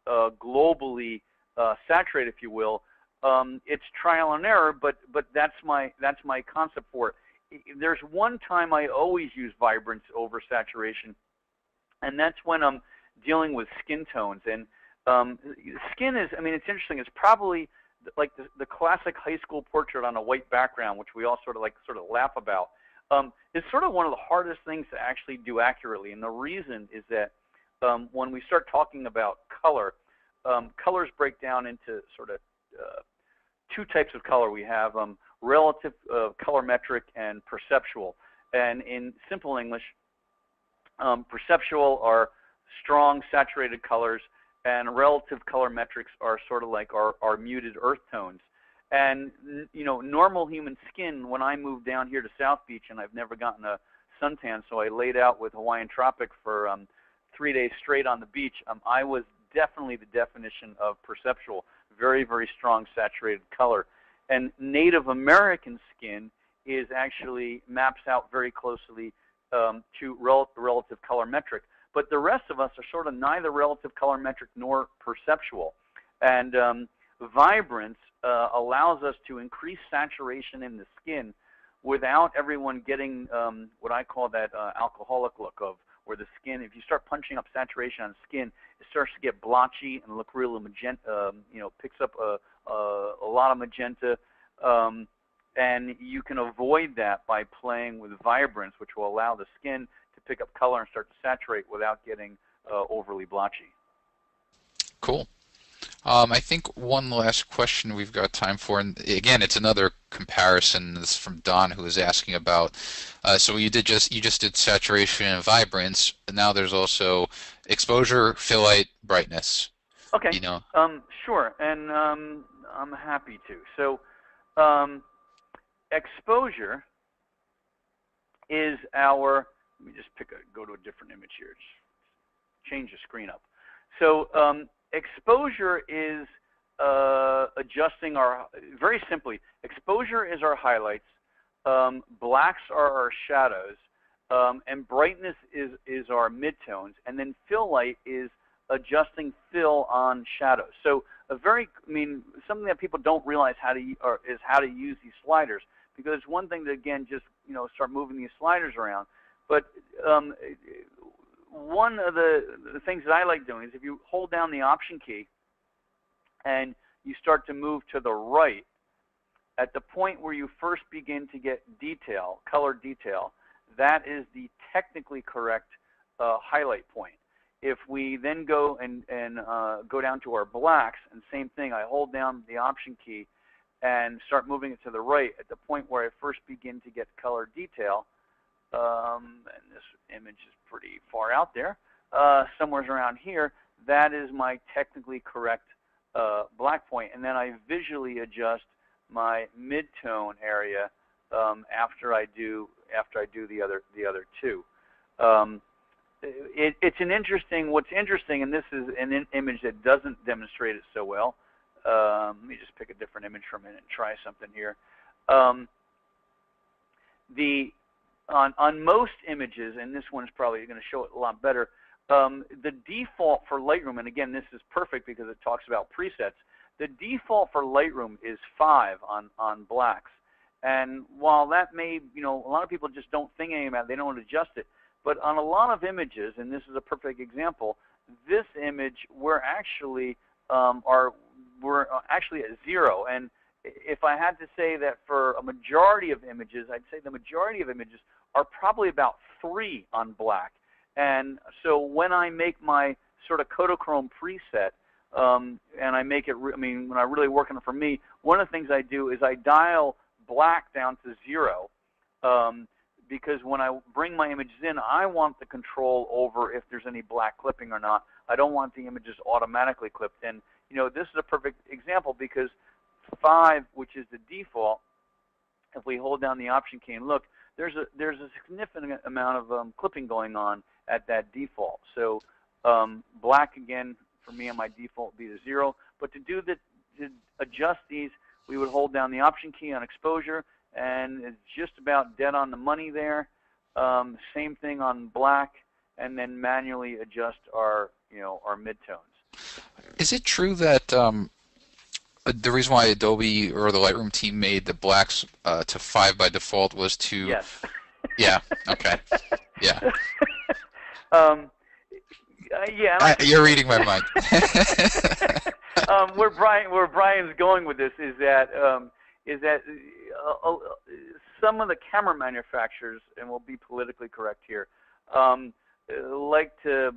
globally saturate, if you will. It's trial and error, but that's my concept for it. There's one time I always use vibrance over saturation, and that's when I'm dealing with skin tones. And skin is, I mean, it's interesting. It's probably like the classic high school portrait on a white background, which we all sort of laugh about. It's sort of one of the hardest things to actually do accurately, and the reason is that when we start talking about color, colors break down into sort of two types of color. We have relative colorimetric and perceptual. And in simple English, perceptual are strong saturated colors, and relative colorimetrics are sort of like our muted earth tones. And normal human skin, when I moved down here to South Beach, and I've never gotten a suntan, so I laid out with Hawaiian Tropic for 3 days straight on the beach, I was definitely the definition of perceptual. Very, very strong saturated color. And Native American skin actually maps out very closely to relative colorimetric. But the rest of us are sort of neither relative colorimetric nor perceptual. And Vibrance allows us to increase saturation in the skin without everyone getting what I call that alcoholic look of where the skin, if you start punching up saturation on skin, it starts to get blotchy and look real magenta, picks up a lot of magenta. And you can avoid that by playing with vibrance, which will allow the skin to pick up color and start to saturate without getting overly blotchy. Cool. I think one last question we've got time for, and again, it's another comparison. This is from Don, who is asking about. So you just did saturation and vibrance, and now there's also exposure, fill light, brightness. Okay. Sure, and I'm happy to. So exposure is our. Let me just go to a different image here. Just change the screen up. So exposure is adjusting our, very simply, exposure is our highlights, blacks are our shadows, and brightness is our midtones, and then fill light is adjusting fill on shadows. So something that people don't realize is how to use these sliders, because it's one thing to, again, just start moving these sliders around, but one of the things that I like doing is if you hold down the Option key and you start to move to the right, at the point where you first begin to get detail, color detail, that is the technically correct highlight point. If we then go and go down to our blacks, and same thing, I hold down the Option key and start moving it to the right, at the point where I first begin to get color detail, and this image is pretty far out there, somewhere around here, that is my technically correct black point, and then I visually adjust my mid-tone area after I do the other two. It's an interesting. What's interesting, and this is an image that doesn't demonstrate it so well. Let me just pick a different image for a minute and try something here. On most images, and this one's probably going to show it a lot better, the default for Lightroom, and again, this is perfect because it talks about presets, the default for Lightroom is 5 on blacks. And while that may, a lot of people just don't think anything about it, they don't adjust it, but on a lot of images, and this is a perfect example, this image, we're actually at 0. And if I had to say that for a majority of images, I'd say the majority of images are probably about 3 on black. And so when I make my sort of Kodachrome preset, and I make it, when I really work on it for me, one of the things I do is I dial black down to 0, because when I bring my images in, I want the control over if there's any black clipping or not. I don't want the images automatically clipped. And this is a perfect example because 5, which is the default, if we hold down the Option key and look, there's a significant amount of clipping going on at that default. So black, again, for me on my default would be the 0. But to adjust these, we would hold down the Option key on exposure, and it's just about dead on the money there. Same thing on black, and then manually adjust our midtones. Is it true that the reason why Adobe or the Lightroom team made the blacks to 5 by default was to... Yes. Yeah. Okay. Yeah. Yeah. You're reading my mind. Where Brian's going with this is that some of the camera manufacturers, and we'll be politically correct here, like to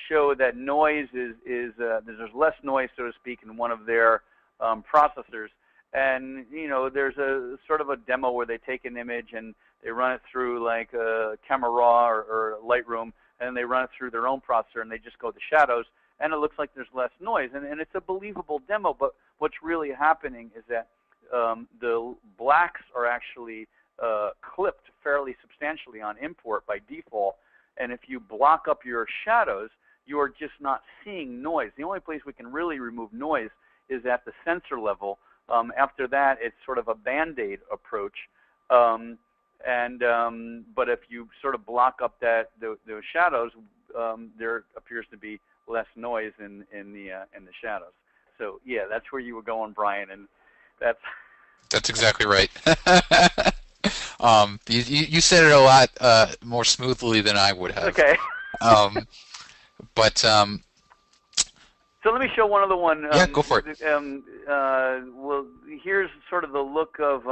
show that noise there's less noise, so to speak, in one of their processors. And there's a sort of a demo where they take an image and they run it through like Camera Raw or Lightroom, and they run it through their own processor, and they just go to shadows, and it looks like there's less noise. And it's a believable demo, but what's really happening is that the blacks are actually clipped fairly substantially on import by default, and if you block up your shadows, you are just not seeing noise. The only place we can really remove noise is at the sensor level. After that, it's sort of a Band-Aid approach. But if you sort of block up those shadows, there appears to be less noise in the shadows. So yeah, that's where you were going, Brian, and that's That's exactly right. You said it a lot more smoothly than I would have. okay. Um, but So let me show one other one. yeah, go for it. Well, here's sort of the look of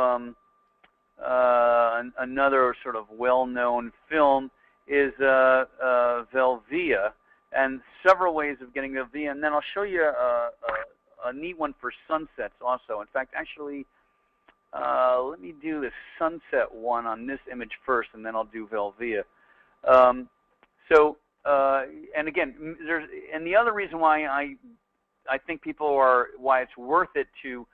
another sort of well-known film is Velvia, and several ways of getting Velvia. And then I'll show you a neat one for sunsets also. In fact, actually, let me do the sunset one on this image first, and then I'll do Velvia. And again, and the other reason why I think why it's worth it to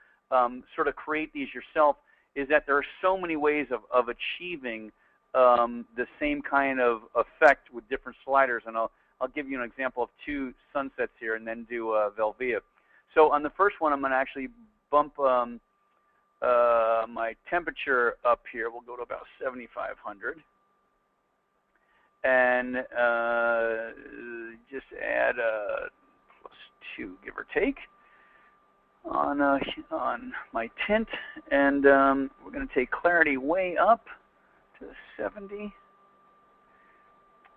sort of create these yourself is that there are so many ways of achieving the same kind of effect with different sliders. And I'll give you an example of two sunsets here and then do Velvia. So on the first one, I'm going to actually bump my temperature up here. We'll go to about 7,500. And just add +2, give or take, on my tint. And we're going to take clarity way up to 70.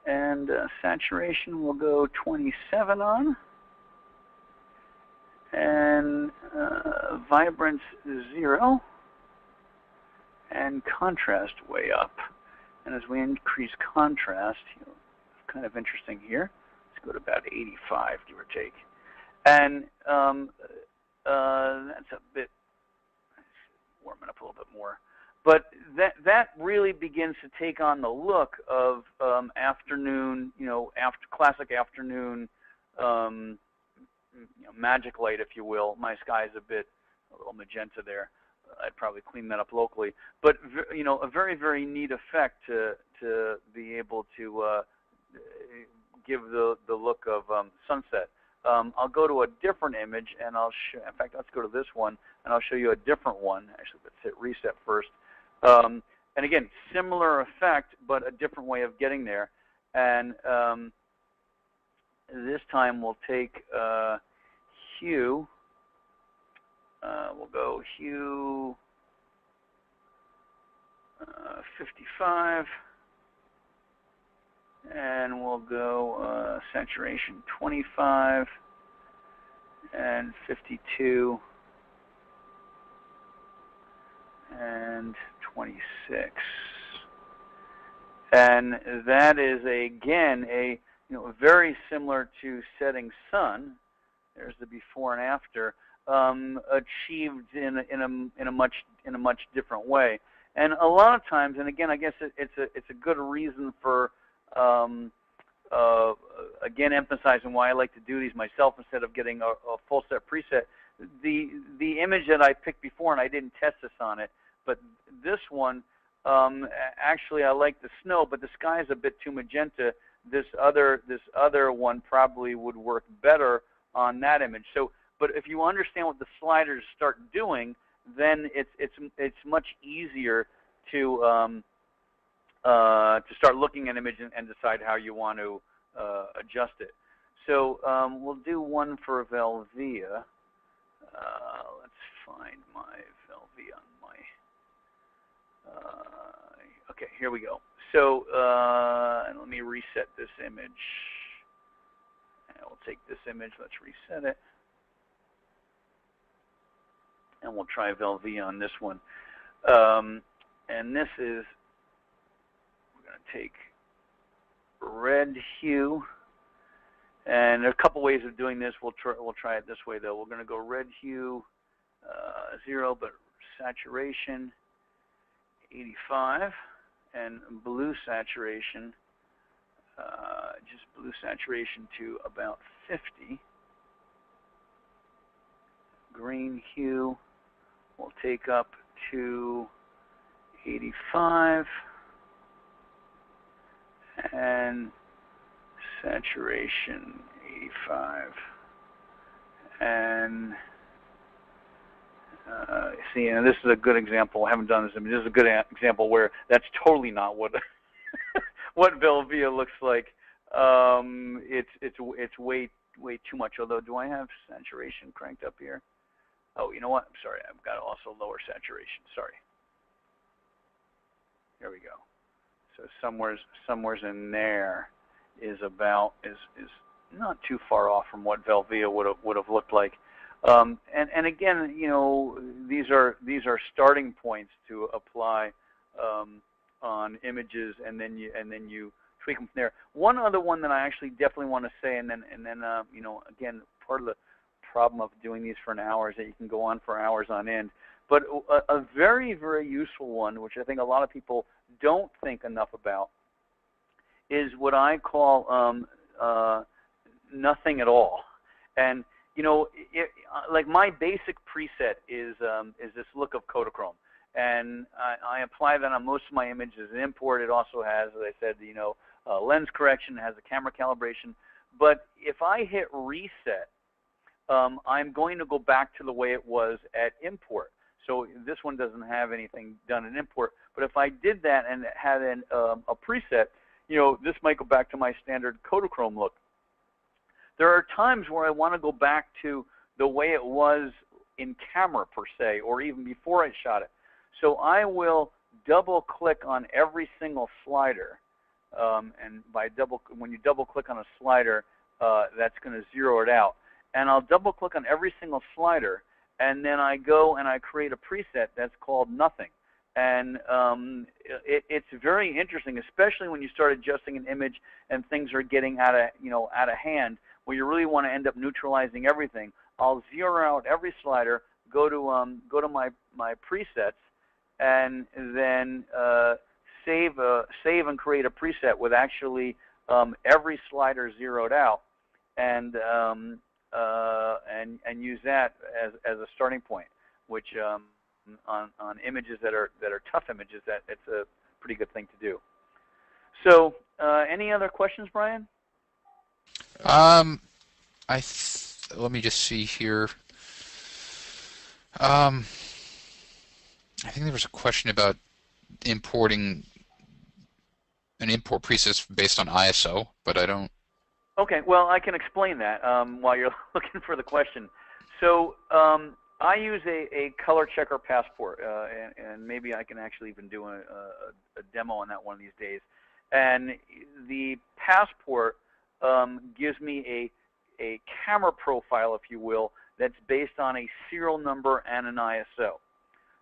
And saturation we'll go 27 on. And vibrance 0. And contrast way up. And as we increase contrast, it's kind of interesting here. Let's go to about 85, give or take. And that's a bit, warming up a little bit more. But that really begins to take on the look of afternoon, classic afternoon magic light, if you will. My sky's a little magenta there. I'd probably clean that up locally, but a very, very neat effect to be able to give the look of sunset. I'll go to a different image, and in fact, let's go to this one, and I'll show you a different one. Actually, let's hit reset first. And again, similar effect, but a different way of getting there. And this time we'll take hue. We'll go hue 55, and we'll go saturation 25 and 52 and 26. And that is again very similar to setting sun. There's the before and after. Achieved in a much different way, and a lot of times, and again, I guess it's a good reason for again emphasizing why I like to do these myself instead of getting a full set preset. The image that I picked before, and I didn't test this on it, but this one actually I like the snow, but the sky is a bit too magenta. This other one probably would work better on that image. So. But if you understand what the sliders start doing, then it's much easier to start looking at an image and decide how you want to adjust it. So we'll do one for Velvia. Let's find my Velvia on my. Okay, here we go. So and let me reset this image. And we'll take this image. Let's reset it. And we'll try Velvia on this one. And this is, we're going to take red hue. And there are a couple ways of doing this. We'll try it this way, though. We're going to go red hue 0, but saturation 85. And blue saturation, just blue saturation to about 50. Green hue we'll take up to 85, and saturation 85. And see, and this is a good example. I haven't done this. I mean, this is a good example where that's totally not what what Velvia looks like It's way too much. Although, do I have saturation cranked up here? Oh, you know what? I'm sorry. I've got to also lower saturation. Sorry. Here we go. So somewheres in there is not too far off from what Velvia would have looked like. And again, you know, these are starting points to apply on images, and then you tweak them from there. One other one that I actually definitely want to say, and then you know, again, part of the problem of doing these for an hour is that you can go on for hours on end. But a very, very useful one, which I think a lot of people don't think enough about, is what I call nothing at all. And you know, like my basic preset is this look of Kodachrome, and I apply that on most of my images. In import, it also has, as I said, you know, lens correction, it has a camera calibration. But if I hit reset, I'm going to go back to the way it was at import. So this one doesn't have anything done in import. But if I did that and had a preset, you know, this might go back to my standard Kodachrome look. There are times where I want to go back to the way it was in camera per se, or even before I shot it. So I will double click on every single slider, and when you double click on a slider, that's going to zero it out. And I'll double click on every single slider, and then I go and I create a preset that's called nothing. And it's very interesting, especially when you start adjusting an image and things are getting out of hand, where you really want to end up neutralizing everything. I'll zero out every slider, go to my presets, and then save and create a preset with actually every slider zeroed out, and use that as a starting point, which on images that are tough images, that it's a pretty good thing to do. So any other questions, Brian? Let me just see here. I think there was a question about importing an import preset based on ISO, but I don't. Okay, well, I can explain that while you're looking for the question. So I use a color checker passport, and maybe I can actually even do a demo on that one of these days. And the passport gives me a camera profile, if you will, that's based on a serial number and an ISO.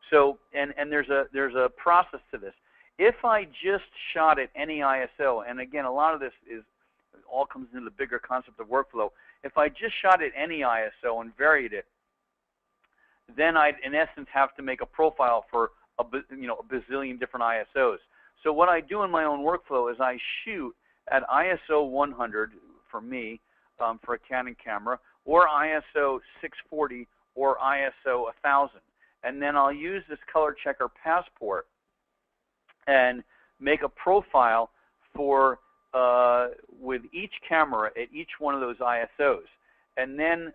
So, and there's a process to this. If I just shot at any ISO, and again, a lot of this all comes into the bigger concept of workflow. If I just shot at any ISO and varied it, then I'd in essence have to make a profile for a bazillion different ISOs. So what I do in my own workflow is I shoot at ISO 100 for me, for a Canon camera, or ISO 640 or ISO 1000. And then I'll use this color checker passport and make a profile for with each camera at each one of those ISOs. And then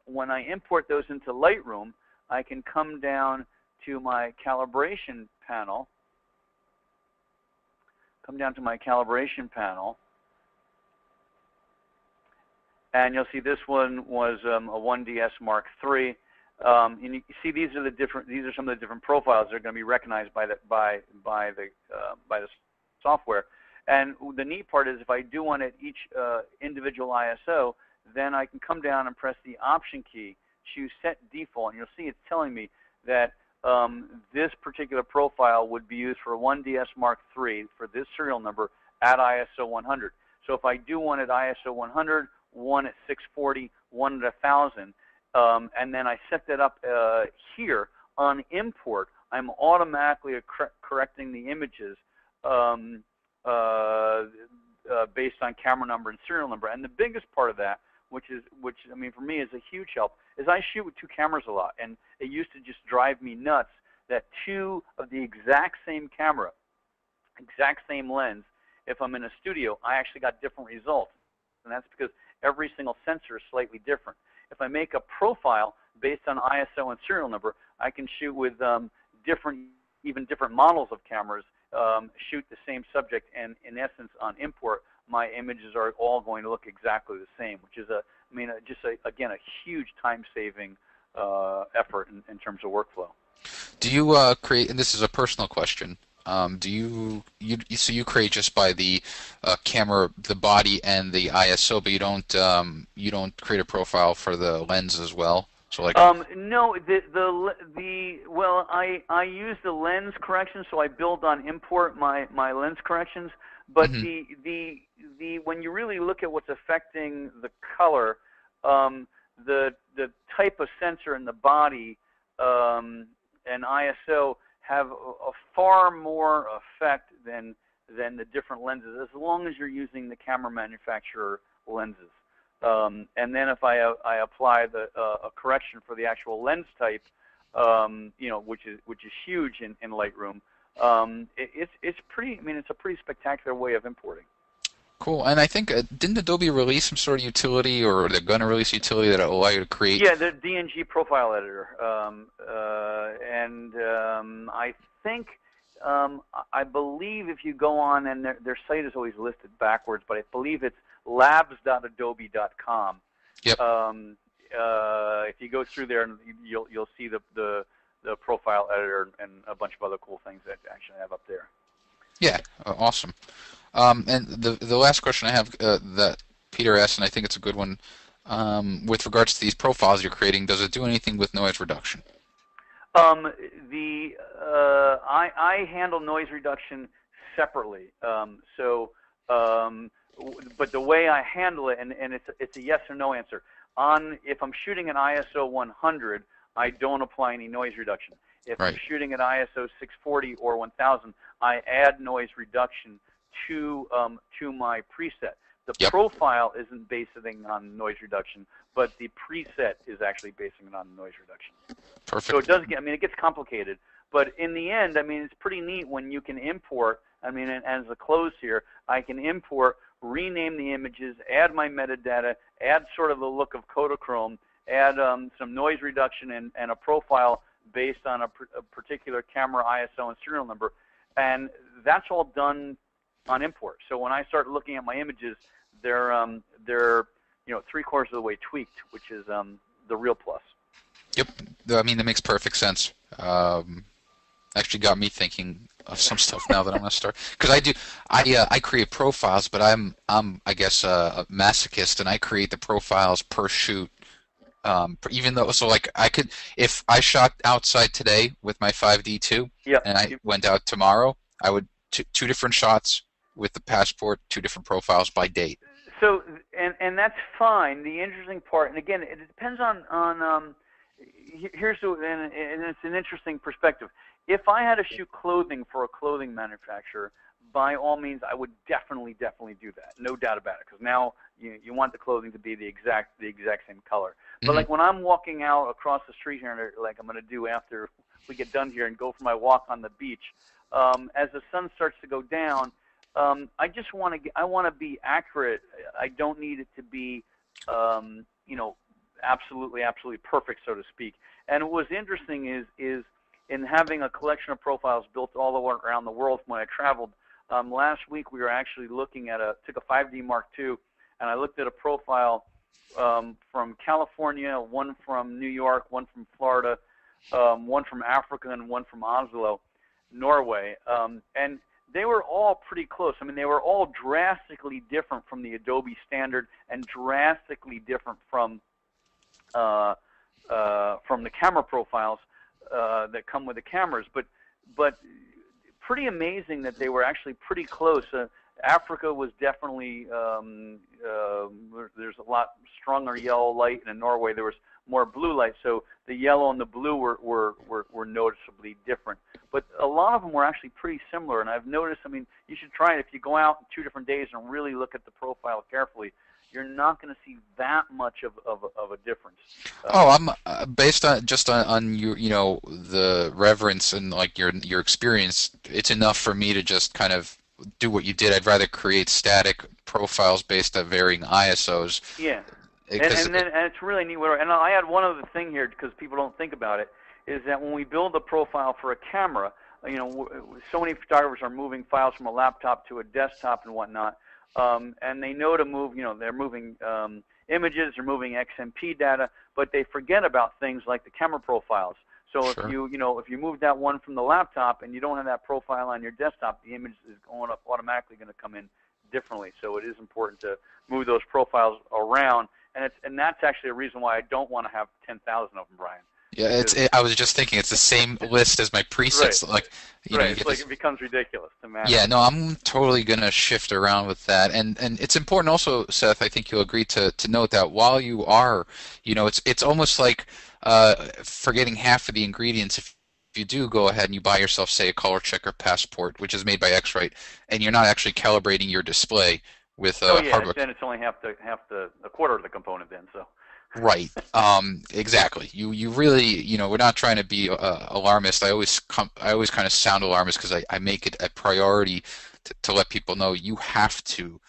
when I import those into Lightroom, I can come down to my calibration panel, and you'll see this one was a 1DS Mark III. And you see these are some of the different profiles that are going to be recognized by the software. And the neat part is if I do one at each individual ISO, then I can come down and press the Option key, choose Set Default, and you'll see it's telling me that this particular profile would be used for a 1DS Mark III for this serial number at ISO 100. So if I do one at ISO 100, one at 640, one at 1000, and then I set that up here on import, I'm automatically correcting the images based on camera number and serial number. And the biggest part of that, which I mean for me is a huge help, is I shoot with two cameras a lot, and it used to just drive me nuts that two of the exact same camera, exact same lens, if I'm in a studio, I actually got different results. And that's because every single sensor is slightly different. If I make a profile based on ISO and serial number, I can shoot with even different models of cameras, shoot the same subject, and in essence on import, my images are all going to look exactly the same, which is again, a huge time-saving effort in terms of workflow. Do you create, and this is a personal question, do so you create just by the camera, the body and the ISO, but you don't create a profile for the lens as well? So like no, well, I use the lens correction, so I build on import my lens corrections. But the when you really look at what's affecting the color, the type of sensor in the body and ISO have a far more effect than the different lenses, as long as you're using the camera manufacturer lenses. And then if I apply a correction for the actual lens type, which is huge in Lightroom, it's pretty. I mean, it's a pretty spectacular way of importing. cool. And I think didn't Adobe release some sort of utility, or they're going to release utility that allow you to create? Yeah, the DNG profile editor, I think. I believe if you go on, and their site is always listed backwards, but I believe it's labs.adobe.com. Yep. If you go through there, you'll see the profile editor and a bunch of other cool things that I actually have up there. Yeah, awesome. And the last question I have that Peter asked, and I think it's a good one, with regards to these profiles you're creating, does it do anything with noise reduction? I handle noise reduction separately. But the way I handle it, and it's a yes or no answer. If I'm shooting an ISO 100, I don't apply any noise reduction. If I'm shooting at ISO 640 or 1000, I add noise reduction to my preset. The profile isn't basing on noise reduction, but the preset is actually basing it on noise reduction. Perfect. So it does get, it gets complicated, but in the end, it's pretty neat when you can import. As a close here, I can import, rename the images, add my metadata, add sort of the look of Kodachrome, add some noise reduction and a profile based on a particular camera ISO and serial number, and that's all done on import. So when I start looking at my images, they're 3/4 of the way tweaked, which is the real plus. Yep, that makes perfect sense. Actually got me thinking of some stuff now that I'm gonna start, because I create profiles, but I'm I guess a masochist, and I create the profiles per shoot. Even though, so like if I shot outside today with my 5D2, and I went out tomorrow, I would two different shots with the passport, 2 different profiles by date. So and that's fine. The interesting part, and again, it depends on here's and it's an interesting perspective. If I had to shoot clothing for a clothing manufacturer, by all means, I would definitely do that. No doubt about it, because now you want the clothing to be the exact same color. But like when I'm walking out across the street here, like I'm going to do after we get done here and go for my walk on the beach, as the sun starts to go down, I just want to be accurate. I don't need it to be absolutely perfect, so to speak. And what's interesting is in having a collection of profiles built all around the world when I traveled. Last week we were actually looking at took a 5D Mark II, and I looked at a profile from California, one from New York, one from Florida, one from Africa, and one from Oslo, Norway. And they were all pretty close. They were all drastically different from the Adobe standard and drastically different from the camera profiles that come with the cameras. But pretty amazing that they were actually pretty close. Africa was definitely there's a lot stronger yellow light, and in Norway there was more blue light, so the yellow and the blue were noticeably different. But a lot of them were actually pretty similar, and I've noticed, you should try it. If you go out 2 different days and really look at the profile carefully, you're not going to see that much of a difference. I'm based on your, the reverence and like your experience. It's enough for me to just kind of do what you did. I'd rather create static profiles based on varying ISOs. Yeah, and it's really neat. And I add one other thing here, because people don't think about it, is that when we build a profile for a camera, so many photographers are moving files from a laptop to a desktop and whatnot. and they know to move. They're moving images, they're moving XMP data, but they forget about things like the camera profiles. So if Sure. if you move that one from the laptop and you don't have that profile on your desktop, the image is automatically going to come in differently. So it is important to move those profiles around, and that's actually a reason why I don't want to have 10,000 of them, Brian. Yeah, I was just thinking it's the same list as my Right, presets. Like, right. you It's get like this. it becomes ridiculous to manage. Yeah, no, I'm totally gonna shift around with that, and it's important also, Seth. I think you'll agree to note that while you are, it's almost like forgetting half of the ingredients if you do go ahead and you buy yourself, say, a color checker passport, which is made by X-Rite, and you're not actually calibrating your display with Oh yeah, hardware. then it's only a quarter of the component then. So Right. Exactly. You really, we're not trying to be alarmist. I always kind of sound alarmist because I make it a priority to let people know you have to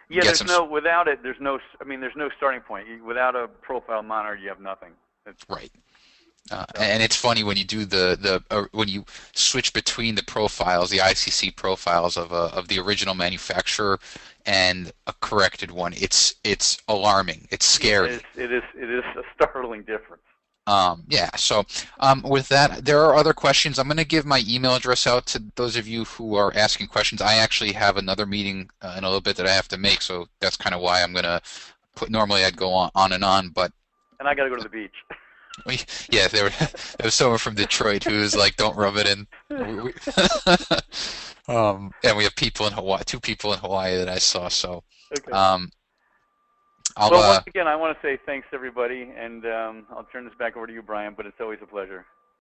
yeah, get some. without it, there's no starting point. Without a profile monitor, you have nothing. It's, Right. so And it's funny when you do when you switch between the profiles, the ICC profiles of the original manufacturer and a corrected one. It's alarming. It's yeah, scary. it is a startling difference. Yeah, so with that, there are other questions. I'm going to give my email address out to those of you who are asking questions. I actually have another meeting in a little bit that I have to make, so that's kind of why I'm going to normally I'd go on and on, but And I got to go to the beach. yeah, there was someone from Detroit who was like, don't rub it in. And we have people in Hawaii, two people in Hawaii that I saw, so Okay. um, I'll Well, once again, I want to say thanks to everybody, and I'll turn this back over to you, Brian. But it's always a pleasure.